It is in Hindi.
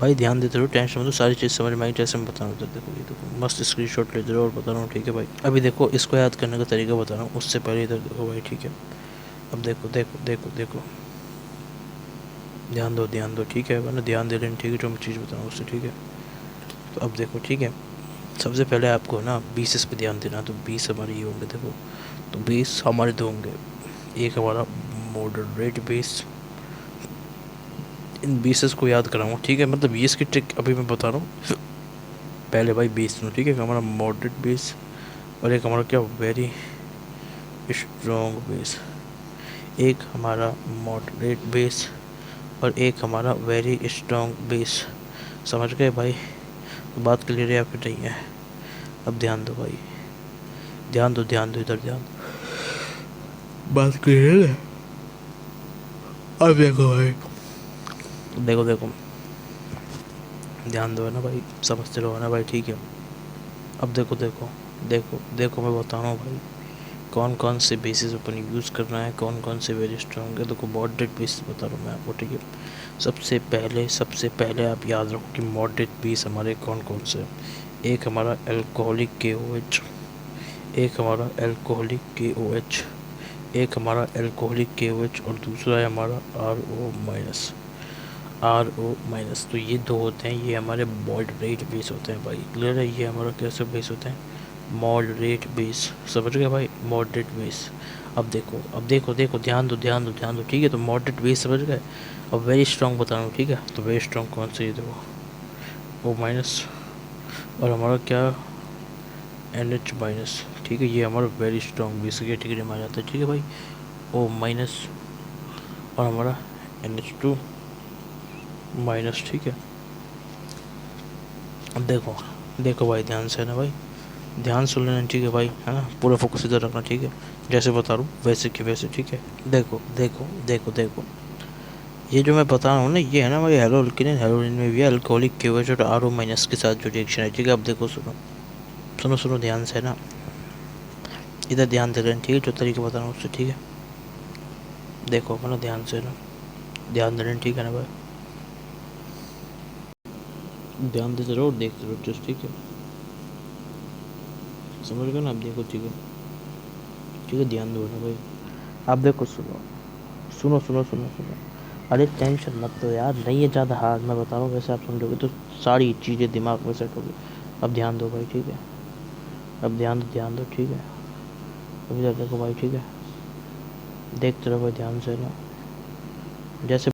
भाई ध्यान देते रहो, टेंशन मत लो, सारी चीज़ समझ में आई जैसे मैं बता रहा हूँ। देखो ये देखो मस्त स्क्रीनशॉट लेते रहो और बता रहा हूँ, ठीक है भाई। अभी देखो इसको याद करने का तरीका बता रहा हूँ, उससे पहले इधर देखो भाई, ठीक है। अब देखो देखो देखो देखो, ध्यान दो, ठीक है, वरना ध्यान दे लेना, ठीक है, जो मैं चीज़ बता रहा हूँ उससे, ठीक है। तो अब देखो, ठीक है, सबसे पहले आपको ना 20 पे ध्यान देना। तो 20 हमारे ये होंगे, देखो। तो 20 हमारे दो होंगे, एक हमारा मॉडरेट बेस। इन 20 को याद कराऊँ, ठीक है, मतलब ये इसकी ट्रिक अभी मैं बता रहा हूँ। पहले भाई बेस सुनो, ठीक है, हमारा मॉडरेट बेस और एक हमारा क्या वेरी स्ट्रॉन्ग बेस। एक हमारा मॉडरेट बेस और एक हमारा वेरी स्ट्रॉन्ग बेस। समझ गए भाई? तो बात क्लियर है या फिर नहीं है? अब ध्यान दो भाई, ध्यान दो इधर, ध्यान। बात क्लियर है? अब देखो भाई, देखो देखो, ध्यान दो ना भाई, समझते रहो ना भाई, ठीक है। अब देखो देखो देखो देखो, मैं बता रहा हूँ भाई कौन कौन से बेसिस अपन यूज़ करना है, कौन कौन से वेरी स्ट्रॉन्ग है। देखो मॉडरेट बेसिस बता रहा हूँ मैं आपको, ठीक है। सबसे पहले आप याद रखो कि मॉडरेट बेस हमारे कौन कौन से हैं। एक हमारा एल्कोहलिक KOH, एक हमारा एल्कोहलिक KOH, एक हमारा एल्कोहलिक KOH और दूसरा है हमारा RO-। तो ये दो होते हैं, ये हमारे मॉडरेट बेस होते हैं भाई, क्लियर है? ये हमारा कैसे बेस होते हैं? मॉडरेट बेस, समझ गए भाई? Moderate base. अब देखो, ध्यान दो, ठीक है। तो मॉडरेट बेस समझ गए। अब वेरी स्ट्रॉन्ग बता रहा हूँ, ठीक है। तो वेरी स्ट्रॉन्ग कौन सा, ये देखो O-। और हमारा क्या, NH-। ठीक है, ये हमारा वेरी स्ट्रॉन्ग बेस की कैटेगरी में आ जाता है, ठीक है भाई। O-। और हमारा NH2-। ठीक है। अब देखो देखो भाई, ध्यान से है ना भाई, ध्यान सुन लेना, ठीक है भाई, है ना? पूरा फोकस इधर रखना, ठीक है, जैसे बता रहा हूँ वैसे कि वैसे, ठीक है। देखो देखो देखो देखो, ये जो मैं बता रहा हूँ ना, ये है ना भाई हेलोकिन, हेलोइन में भी है अल्कोहलिक KOH और RO- के साथ जो रिएक्शन है, ठीक है। अब देखो, सुनो सुनो सुनो ध्यान से ना, इधर ध्यान दे रहे हैं, ठीक है, जो तरीके बता रहा हूँ उससे, ठीक है। देखो अपना ध्यान से ना, ध्यान दे रहे हैं, ठीक है ना भाई? ध्यान देते रहो और देखते रहो जस्ट, ठीक है, समझ गए ना? अब देखो, ठीक है, ठीक है, ध्यान दो ना भाई। अब देखो, सुनो सुनो सुनो सुनो सुनो, अरे टेंशन मत लो यार, नहीं है ज़्यादा हार्ड, मैं बता रहा हूँ, वैसे आप समझोगे तो सारी चीज़ें दिमाग में सेट होगी। अब ध्यान दो भाई, ठीक है। अब ध्यान दो, ठीक है। अब इधर देखो भाई, ठीक है, देखते रहो भाई ध्यान से ना, जैसे